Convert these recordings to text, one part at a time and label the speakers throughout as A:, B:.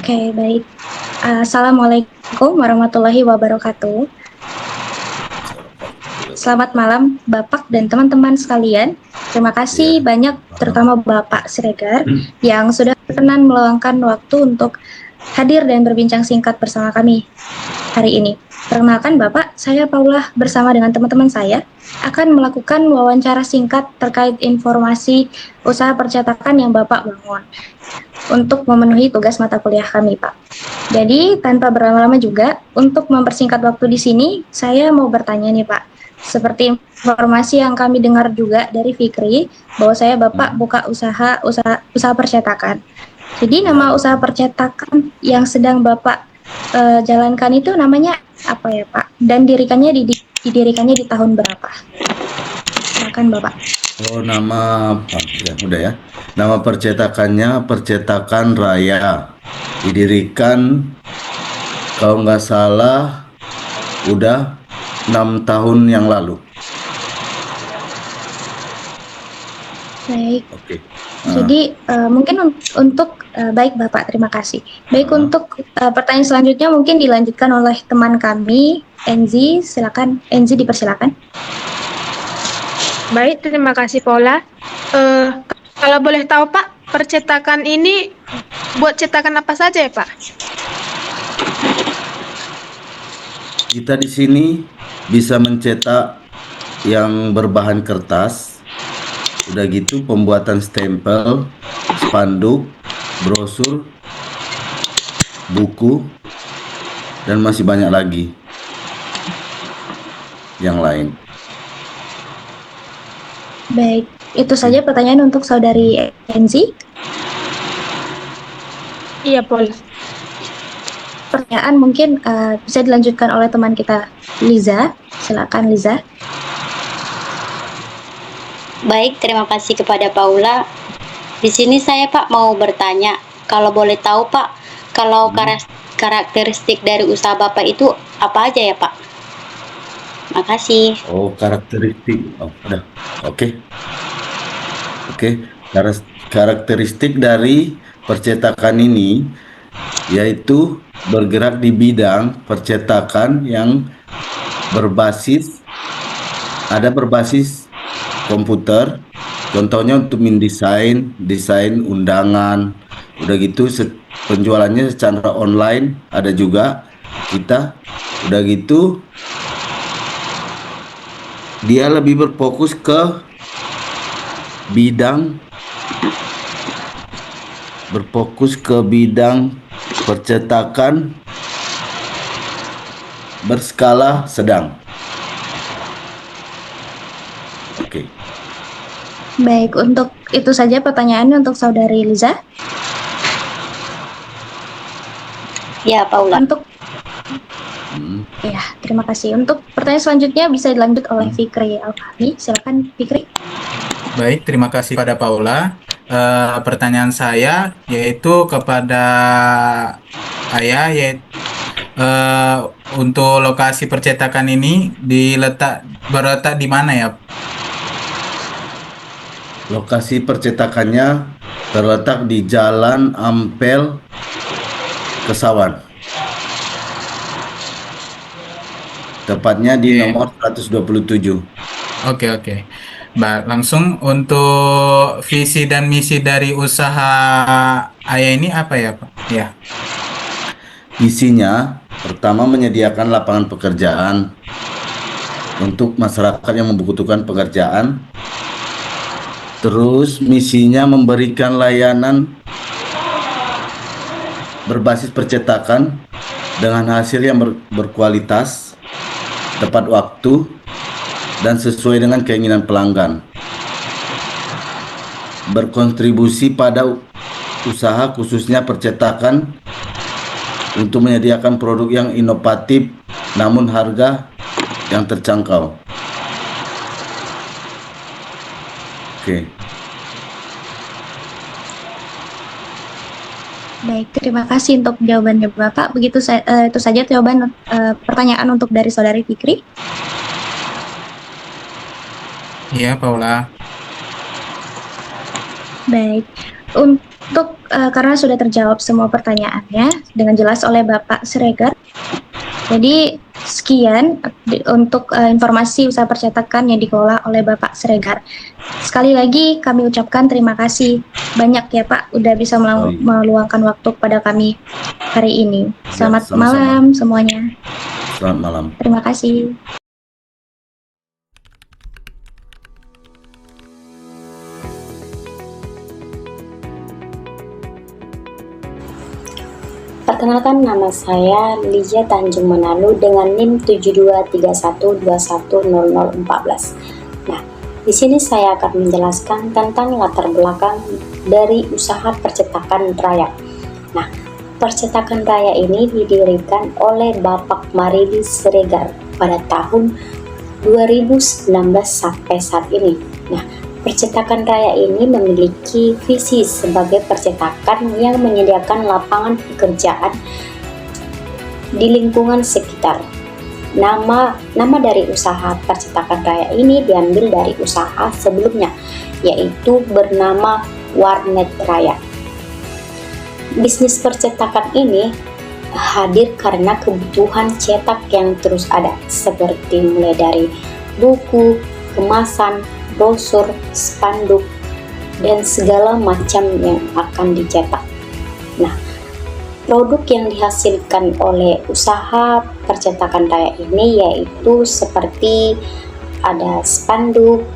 A: Oke, baik. Assalamualaikum warahmatullahi wabarakatuh. Selamat malam, Bapak dan teman-teman sekalian. Terima kasih
B: Ya,
A: banyak,
B: malam.
A: terutama Bapak Siregar, yang sudah berkenan meluangkan waktu untuk hadir dan berbincang singkat bersama kami hari ini. Perkenalkan Bapak, saya Paula bersama dengan teman-teman saya akan melakukan wawancara singkat terkait informasi usaha percetakan yang Bapak bangun untuk memenuhi tugas mata kuliah kami, Pak. Jadi, tanpa berlama-lama juga, untuk mempersingkat waktu di sini, saya mau bertanya nih, Pak. Seperti informasi yang kami dengar juga dari Fikri, bahwa saya Bapak
B: Hmm,
A: buka usaha percetakan. Jadi,
B: ya,
A: nama usaha percetakan yang sedang Bapak jalankan itu namanya apa ya, Pak? Dan didirikannya di tahun berapa? Silakan, Bapak.
B: oh nama ya udah ya. Nama percetakannya Percetakan Raya. Didirikan kalau nggak salah udah 6 tahun yang lalu.
A: Baik.
B: Oke.
A: Jadi
B: Ah,
A: mungkin untuk baik Bapak, terima kasih. Baik
B: ah.
A: untuk pertanyaan selanjutnya mungkin dilanjutkan oleh teman kami, Enzi. Silakan, Enzi dipersilakan.
C: Baik, terima kasih Paula. Eh, Kalau boleh tahu Pak, percetakan ini buat cetakan apa saja ya Pak?
B: Kita di sini bisa mencetak yang berbahan kertas. Udah gitu pembuatan stempel, spanduk, brosur, buku, dan masih banyak lagi yang lain.
A: Baik, itu
B: Oke.
A: saja pertanyaan untuk saudari Enzi.
C: Iya Paula.
A: Pertanyaan mungkin bisa dilanjutkan oleh teman kita, Liza. Silakan, Liza.
D: Baik, terima kasih kepada Paula. Di sini saya Pak mau bertanya, kalau boleh tahu Pak, kalau
B: Hmm.
D: karakteristik dari usaha Bapak itu apa aja ya Pak? Makasih.
B: Oh, karakteristik. Oh, udah. Oke. Oke. Karakteristik dari percetakan ini yaitu bergerak di bidang percetakan yang berbasis berbasis komputer. Contohnya untuk mendesain, desain undangan. Udah gitu penjualannya secara online ada juga kita. Udah gitu dia lebih berfokus ke bidang bidang percetakan berskala sedang. Oke.
A: Baik, untuk itu saja pertanyaannya untuk saudari Liza.
D: Ya Paula.
A: Untuk
B: Hmm.
A: ya, terima kasih. Untuk pertanyaan selanjutnya bisa dilanjut oleh
B: Hmm.
A: Fikri Alfahmi. Silakan, Fikri.
E: Baik, terima kasih pada Paula. Pertanyaan saya yaitu kepada Ayah, yaitu eh, untuk lokasi percetakan ini berletak di mana ya?
B: Lokasi percetakannya terletak di Jalan Ampel, Kesawan. Tepatnya di
E: Oke,
B: nomor 127.
E: oke, oke. Baik, langsung untuk visi dan misi dari usaha Ayah ini apa ya, Pak? Ya,
B: Isinya, pertama menyediakan lapangan pekerjaan untuk masyarakat yang membutuhkan pekerjaan. Terus misinya memberikan layanan berbasis percetakan dengan hasil yang berkualitas, tepat waktu, dan sesuai dengan keinginan pelanggan. Berkontribusi pada usaha khususnya percetakan untuk menyediakan produk yang inovatif namun harga yang terjangkau. Oke.
A: Baik, terima kasih untuk jawabannya Bapak. Itu saja jawaban pertanyaan untuk dari saudari Fikri.
E: iya Paula.
A: Baik, untuk karena sudah terjawab semua pertanyaannya dengan jelas oleh Bapak Siregar. Jadi sekian untuk informasi usaha percetakan yang dikelola oleh Bapak Siregar. Sekali lagi kami ucapkan terima kasih banyak ya Pak, udah bisa meluangkan waktu kepada kami hari ini. Selamat
B: sama-sama.
A: malam semuanya.
B: Selamat malam.
A: Terima kasih.
D: Perkenalkan, nama saya Lia Tanjung Manalu dengan NIM 7231210014. Nah, di sini saya akan menjelaskan tentang latar belakang dari usaha percetakan Raya. Nah, percetakan Raya ini didirikan oleh Bapak Maridi Siregar pada tahun 2019 sampai saat ini. Nah, percetakan Raya ini memiliki visi sebagai percetakan yang menyediakan lapangan pekerjaan di lingkungan sekitar. Nama dari usaha percetakan Raya ini diambil dari usaha sebelumnya, yaitu bernama Warnet Raya. Bisnis percetakan ini hadir karena kebutuhan cetak yang terus ada, seperti mulai dari buku, kemasan, brosur, spanduk, dan segala macam yang akan dicetak. Nah, produk yang dihasilkan oleh usaha percetakan Raya ini yaitu seperti ada spanduk,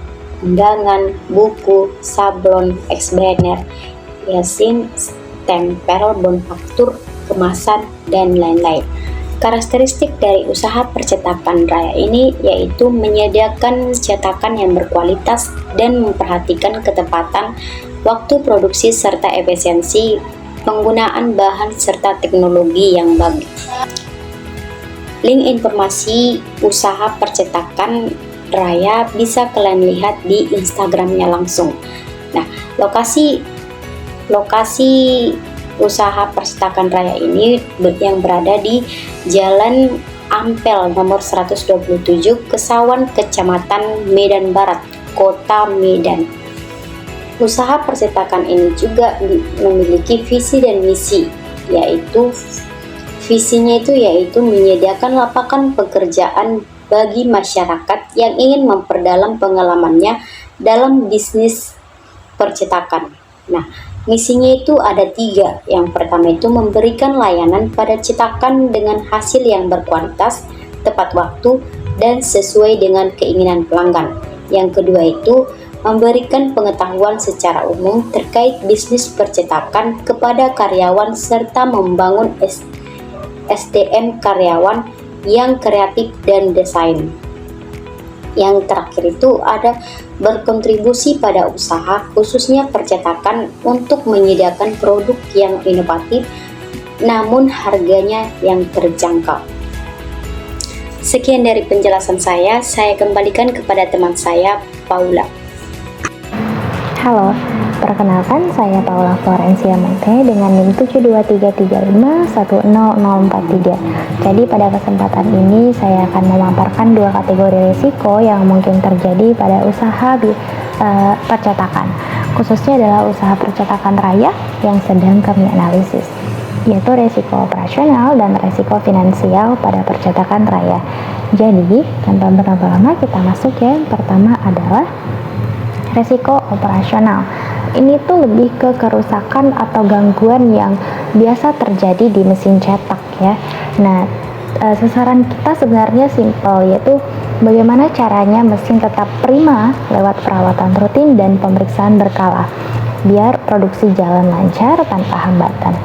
D: undangan, buku, sablon, ex-banner, yasin, stempel, bonfaktur, kemasan, dan lain-lain. Karakteristik dari usaha percetakan Raya ini yaitu menyediakan cetakan yang berkualitas dan memperhatikan ketepatan waktu produksi serta efisiensi penggunaan bahan serta teknologi yang bagus. Link informasi usaha percetakan Raya bisa kalian lihat di Instagramnya langsung. Nah, lokasi usaha percetakan Raya ini yang berada di Jalan Ampel nomor 127, Kesawan, Kecamatan Medan Barat, Kota Medan. Usaha percetakan ini juga memiliki visi dan misi, yaitu visinya yaitu menyediakan lapangan pekerjaan bagi masyarakat yang ingin memperdalam pengalamannya dalam bisnis percetakan. Nah, misinya itu ada 3. Yang pertama itu memberikan layanan pada cetakan dengan hasil yang berkualitas, tepat waktu, dan sesuai dengan keinginan pelanggan. Yang kedua itu memberikan pengetahuan secara umum terkait bisnis percetakan kepada karyawan serta membangun SDM karyawan yang kreatif dan desain. Yang terakhir itu ada berkontribusi pada usaha khususnya percetakan untuk menyediakan produk yang inovatif namun harganya yang terjangkau. Sekian dari penjelasan saya kembalikan kepada teman saya, Paula.
F: Halo, perkenalkan saya Paula Florencia Monte dengan NIM 7233510043. Jadi pada kesempatan ini saya akan memaparkan 2 kategori risiko yang mungkin terjadi pada usaha percetakan. Khususnya adalah usaha percetakan Raya yang sedang kami analisis, yaitu resiko operasional dan resiko finansial pada percetakan Raya. Jadi, tanpa berlama-lama kita masuk ya. Yang pertama adalah resiko operasional. Ini tuh lebih ke kerusakan atau gangguan yang biasa terjadi di mesin cetak ya. Nah, sasaran kita sebenarnya simpel, yaitu bagaimana caranya mesin tetap prima lewat perawatan rutin dan pemeriksaan berkala biar produksi jalan lancar tanpa hambatan.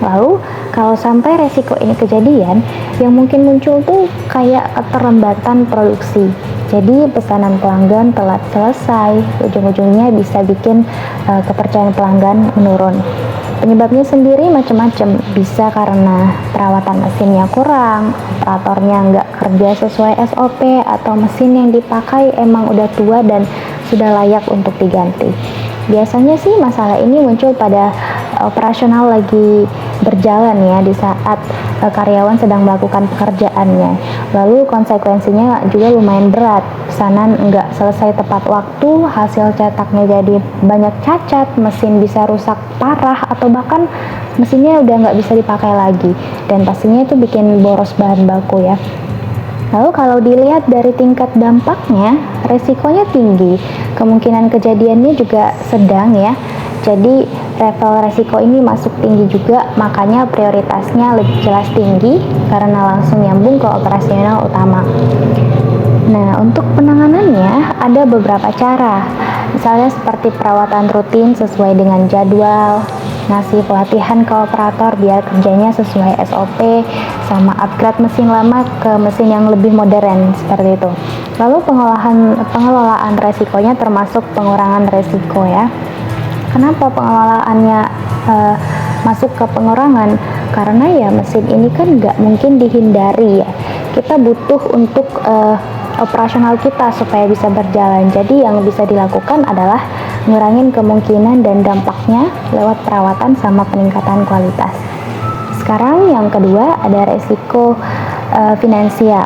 F: Lalu kalau sampai resiko ini kejadian, yang mungkin muncul tuh kayak keterlambatan produksi. Jadi pesanan pelanggan telat selesai, ujung-ujungnya bisa bikin kepercayaan pelanggan menurun. Penyebabnya sendiri macam-macam, bisa karena perawatan mesinnya kurang, operatornya nggak kerja sesuai SOP, atau mesin yang dipakai emang udah tua dan sudah layak untuk diganti. Biasanya sih masalah ini muncul pada operasional lagi berjalan ya, di saat karyawan sedang melakukan pekerjaannya. Lalu konsekuensinya juga lumayan berat, pesanan nggak selesai tepat waktu, hasil cetaknya jadi banyak cacat, mesin bisa rusak parah, atau bahkan mesinnya udah nggak bisa dipakai lagi, dan pastinya itu bikin boros bahan baku ya. Lalu kalau dilihat dari tingkat dampaknya, resikonya tinggi, kemungkinan kejadiannya juga sedang ya. Jadi level resiko ini masuk tinggi juga, makanya prioritasnya lebih jelas tinggi karena langsung nyambung ke operasional utama. Nah, untuk penanganannya ada beberapa cara. Misalnya seperti perawatan rutin sesuai dengan jadwal, ngasih pelatihan ke operator biar kerjanya sesuai SOP, sama upgrade mesin lama ke mesin yang lebih modern seperti itu. Lalu pengelolaan resikonya termasuk pengurangan resiko ya. Kenapa pengelolaannya masuk ke pengurangan? Karena ya mesin ini kan nggak mungkin dihindari ya. Kita butuh untuk operasional kita supaya bisa berjalan. Jadi yang bisa dilakukan adalah ngurangin kemungkinan dan dampaknya lewat perawatan sama peningkatan kualitas. Sekarang yang kedua ada resiko finansial.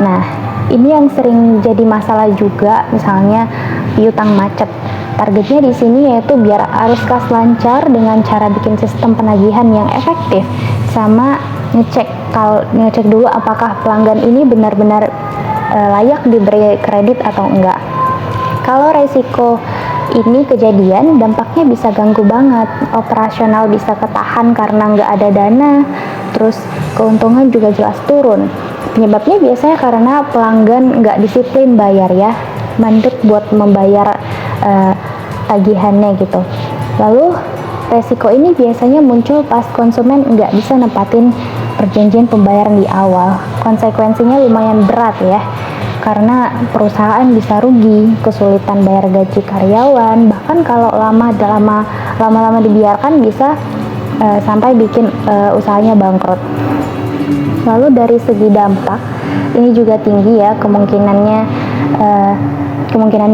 F: Nah, ini yang sering jadi masalah juga, misalnya piutang macet. Targetnya di sini yaitu biar arus kas lancar dengan cara bikin sistem penagihan yang efektif, sama ngecek dulu apakah pelanggan ini benar-benar layak diberi kredit atau enggak. Kalau resiko ini kejadian, dampaknya bisa ganggu banget. Operasional bisa ketahan karena nggak ada dana, terus keuntungan juga jelas turun. Penyebabnya biasanya karena pelanggan nggak disiplin bayar ya, mandek buat membayar tagihannya gitu. Lalu resiko ini biasanya muncul pas konsumen nggak bisa nempatin perjanjian pembayaran di awal. Konsekuensinya lumayan berat ya, karena perusahaan bisa rugi, kesulitan bayar gaji karyawan, bahkan kalau lama-lama dibiarkan bisa sampai bikin usahanya bangkrut. Lalu dari segi dampak, ini juga tinggi ya, kemungkinannya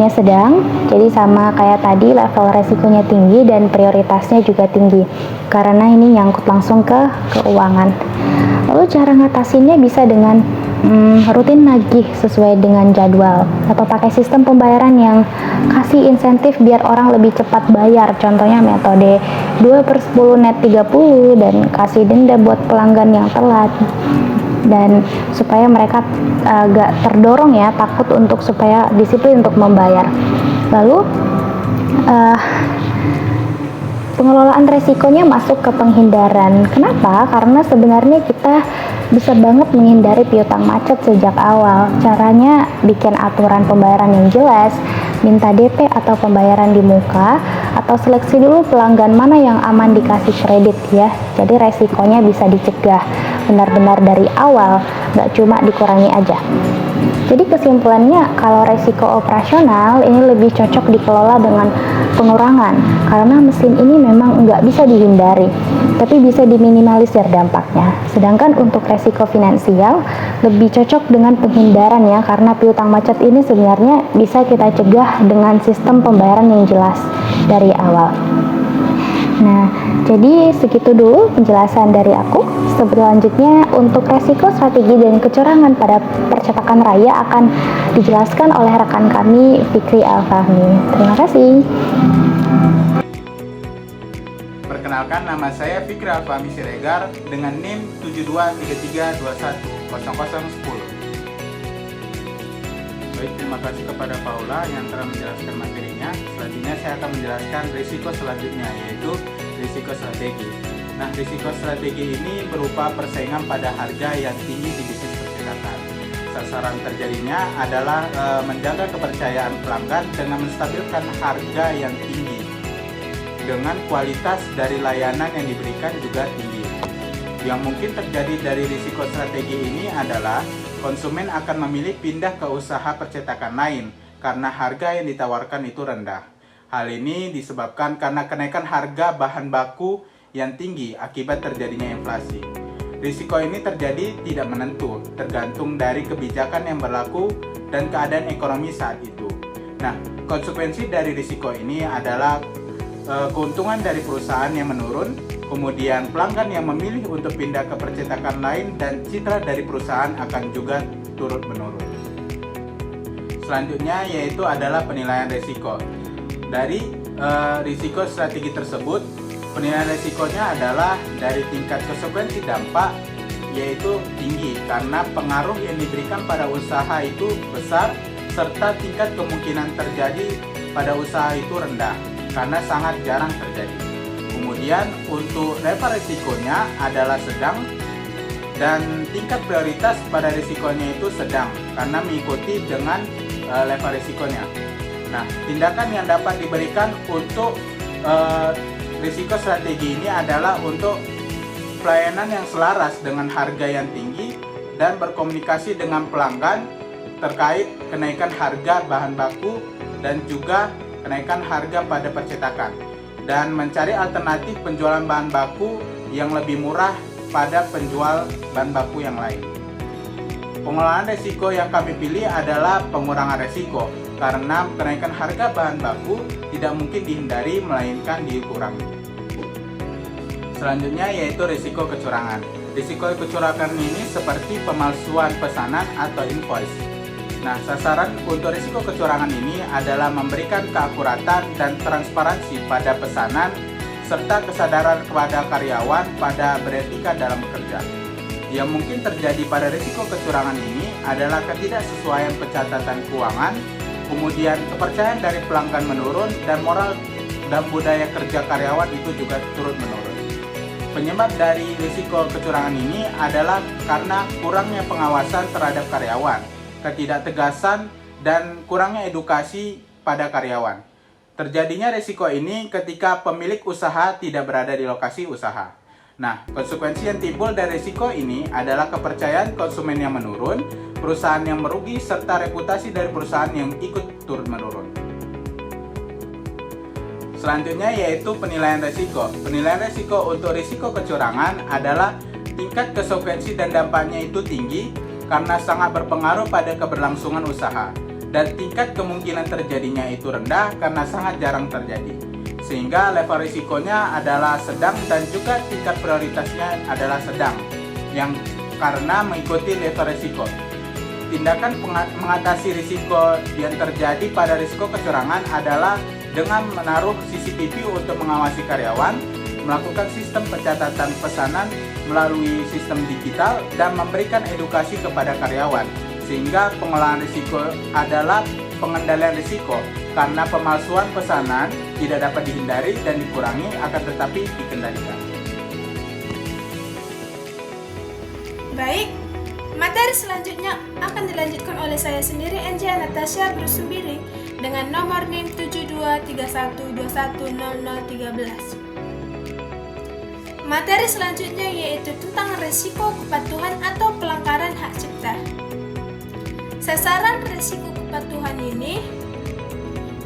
F: sedang, jadi sama kayak tadi level resikonya tinggi dan prioritasnya juga tinggi karena ini nyangkut langsung ke keuangan. Lalu cara ngatasinnya bisa dengan rutin nagih sesuai dengan jadwal atau pakai sistem pembayaran yang kasih insentif biar orang lebih cepat bayar, contohnya metode 2/10 net 30 dan kasih denda buat pelanggan yang telat, dan supaya mereka agak terdorong ya, takut untuk supaya disiplin untuk membayar. Lalu pengelolaan resikonya masuk ke penghindaran. Kenapa? Karena sebenarnya kita bisa banget menghindari piutang macet sejak awal. Caranya bikin aturan pembayaran yang jelas, minta DP atau pembayaran di muka, atau seleksi dulu pelanggan mana yang aman dikasih kredit ya. Jadi resikonya bisa dicegah benar-benar dari awal, nggak cuma dikurangi aja. Jadi kesimpulannya, kalau resiko operasional ini lebih cocok dikelola dengan pengurangan, karena mesin ini memang nggak bisa dihindari, tapi bisa diminimalisir dampaknya. Sedangkan untuk resiko finansial lebih cocok dengan penghindaran ya, karena piutang macet ini sebenarnya bisa kita cegah dengan sistem pembayaran yang jelas dari awal. Nah, jadi segitu dulu penjelasan dari aku. Selanjutnya untuk resiko, strategi, dan kecurangan pada percetakan raya akan dijelaskan oleh rekan kami, Fikri Al-Fahmi. Terima kasih.
E: Perkenalkan, nama saya Fikri Al-Fahmi Siregar dengan NIM 7233210010. Baik, terima kasih kepada Paula yang telah menjelaskan materinya. Selanjutnya saya akan menjelaskan risiko selanjutnya, yaitu risiko strategi. Nah, risiko strategi ini berupa persaingan pada harga yang tinggi di bisnis percetakan. Sasaran terjadinya adalah menjaga kepercayaan pelanggan dengan menstabilkan harga yang tinggi, dengan kualitas dari layanan yang diberikan juga tinggi. Yang mungkin terjadi dari risiko strategi ini adalah konsumen akan memilih pindah ke usaha percetakan lain karena harga yang ditawarkan itu rendah. Hal ini disebabkan karena kenaikan harga bahan baku yang tinggi akibat terjadinya inflasi. Risiko ini terjadi tidak menentu, tergantung dari kebijakan yang berlaku dan keadaan ekonomi saat itu. Nah, konsekuensi dari risiko ini adalah keuntungan dari perusahaan yang menurun, kemudian pelanggan yang memilih untuk pindah ke percetakan lain, dan citra dari perusahaan akan juga turut menurun. Selanjutnya yaitu adalah penilaian risiko. Dari risiko strategi tersebut, penilaian risikonya adalah dari tingkat konsekuensi dampak, yaitu tinggi karena pengaruh yang diberikan pada usaha itu besar, serta tingkat kemungkinan terjadi pada usaha itu rendah karena sangat jarang terjadi. Kemudian untuk level risikonya adalah sedang, dan tingkat prioritas pada risikonya itu sedang karena mengikuti dengan level risikonya. Nah, tindakan yang dapat diberikan untuk risiko strategi ini adalah untuk pelayanan yang selaras dengan harga yang tinggi dan berkomunikasi dengan pelanggan terkait kenaikan harga bahan baku dan juga kenaikan harga pada percetakan, dan mencari alternatif penjualan bahan baku yang lebih murah pada penjual bahan baku yang lain. Pengelolaan risiko yang kami pilih adalah pengurangan risiko karena kenaikan harga bahan baku tidak mungkin dihindari melainkan dikurangi. Selanjutnya yaitu risiko kecurangan. Risiko kecurangan ini seperti pemalsuan pesanan atau invoice. Nah, sasaran untuk risiko kecurangan ini adalah memberikan keakuratan dan transparansi pada pesanan serta kesadaran kepada karyawan pada beretika dalam bekerja. Yang mungkin terjadi pada risiko kecurangan ini adalah ketidaksesuaian pencatatan keuangan, kemudian kepercayaan dari pelanggan menurun, dan moral dan budaya kerja karyawan itu juga turut menurun. Penyebab dari risiko kecurangan ini adalah karena kurangnya pengawasan terhadap karyawan, ketidaktegasan, dan kurangnya edukasi pada karyawan. Terjadinya risiko ini ketika pemilik usaha tidak berada di lokasi usaha. Nah, konsekuensi yang timbul dari risiko ini adalah kepercayaan konsumen yang menurun, perusahaan yang merugi, serta reputasi dari perusahaan yang ikut turut menurun. Selanjutnya yaitu penilaian risiko. Penilaian risiko untuk risiko kecurangan adalah tingkat konsekuensi dan dampaknya itu tinggi karena sangat berpengaruh pada keberlangsungan usaha, dan tingkat kemungkinan terjadinya itu rendah karena sangat jarang terjadi. Sehingga level risikonya adalah sedang dan juga tingkat prioritasnya adalah sedang, yang karena mengikuti level risiko. Tindakan mengatasi risiko yang terjadi pada risiko kecurangan adalah dengan menaruh CCTV untuk mengawasi karyawan, melakukan sistem pencatatan pesanan melalui sistem digital, dan memberikan edukasi kepada karyawan. Sehingga pengelolaan risiko adalah pengendalian risiko, karena pemalsuan pesanan tidak dapat dihindari dan dikurangi, akan tetapi dikendalikan.
G: Baik, materi selanjutnya akan dilanjutkan oleh saya sendiri, Enja Natasha Brusumbiring, dengan nomor NIM 7231210013. Materi selanjutnya yaitu tentang risiko kepatuhan atau pelanggaran hak cipta. Sasaran risiko kepatuhan ini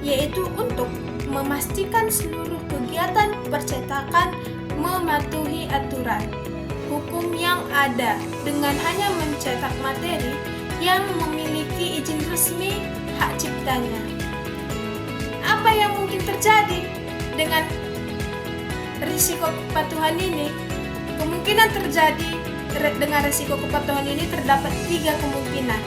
G: yaitu untuk memastikan seluruh kegiatan percetakan mematuhi aturan hukum yang ada dengan hanya mencetak materi yang memiliki izin resmi hak ciptanya. Apa yang mungkin terjadi dengan risiko kepatuhan ini? Kemungkinan terjadi dengan risiko kepatuhan ini terdapat 3 kemungkinan,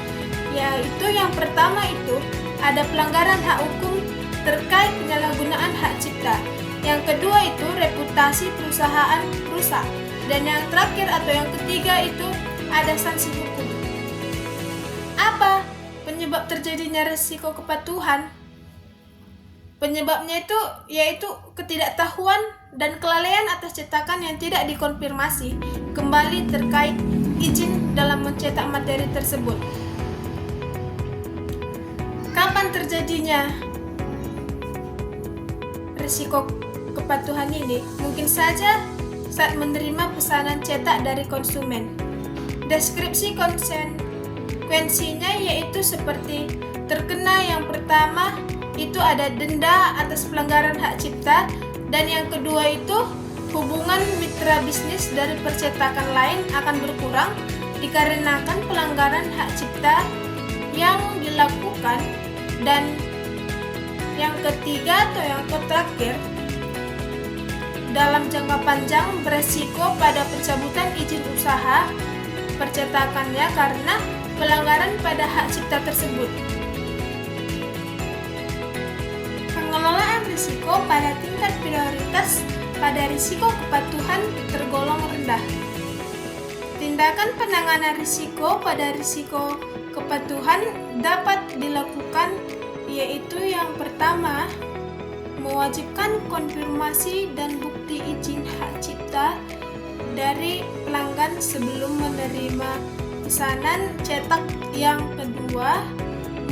G: yaitu yang pertama itu ada pelanggaran hak hukum terkait penyalahgunaan hak cipta. Yang kedua itu reputasi perusahaan rusak. Dan yang terakhir atau yang ketiga itu ada sanksi hukum. Apa penyebab terjadinya risiko kepatuhan? Penyebabnya itu yaitu ketidaktahuan dan kelalaian atas cetakan yang tidak dikonfirmasi kembali terkait izin dalam mencetak materi tersebut. Kapan terjadinya risiko kepatuhan ini? Mungkin saja saat menerima pesanan cetak dari konsumen. Deskripsi konsekuensinya yaitu seperti terkena yang pertama itu ada denda atas pelanggaran hak cipta, dan yang kedua itu hubungan mitra bisnis dari percetakan lain akan berkurang dikarenakan pelanggaran hak cipta yang dilakukan. Dan yang ketiga atau yang terakhir, dalam jangka panjang beresiko pada pencabutan izin usaha percetakannya karena pelanggaran pada hak cipta tersebut. Pengelolaan risiko pada tingkat prioritas pada risiko kepatuhan tergolong rendah. Tindakan penanganan risiko pada risiko kepatuhan dapat dilakukan, yaitu yang pertama, mewajibkan konfirmasi dan bukti izin hak cipta dari pelanggan sebelum menerima pesanan cetak. Yang kedua,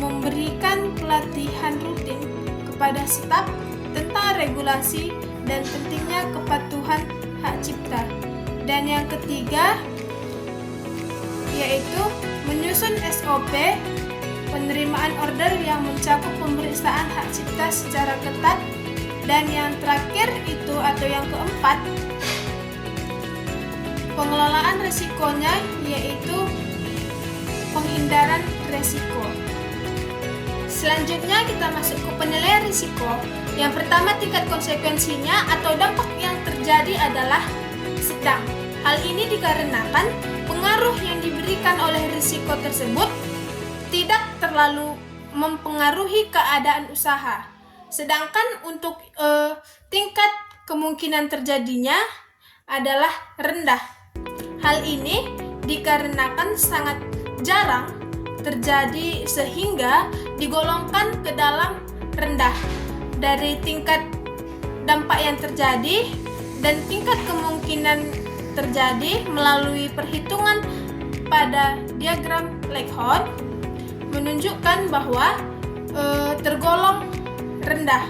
G: memberikan pelatihan rutin kepada staf tentang regulasi dan pentingnya kepatuhan hak cipta. Dan yang ketiga, yaitu menyusun SOP penerimaan order yang mencakup pemeriksaan hak cipta secara ketat. Dan yang terakhir itu atau yang keempat, pengelolaan risikonya, yaitu penghindaran risiko. Selanjutnya kita masuk ke penilaian risiko. Yang pertama, tingkat konsekuensinya atau dampak yang terjadi adalah sedang. Hal ini dikarenakan pengaruh yang diberikan oleh risiko tersebut tidak terlalu mempengaruhi keadaan usaha. Sedangkan untuk tingkat kemungkinan terjadinya adalah rendah. Hal ini dikarenakan sangat jarang terjadi sehingga digolongkan ke dalam rendah. Dari tingkat dampak yang terjadi dan tingkat kemungkinan terjadi melalui perhitungan pada diagram Lakehouse menunjukkan bahwa tergolong rendah.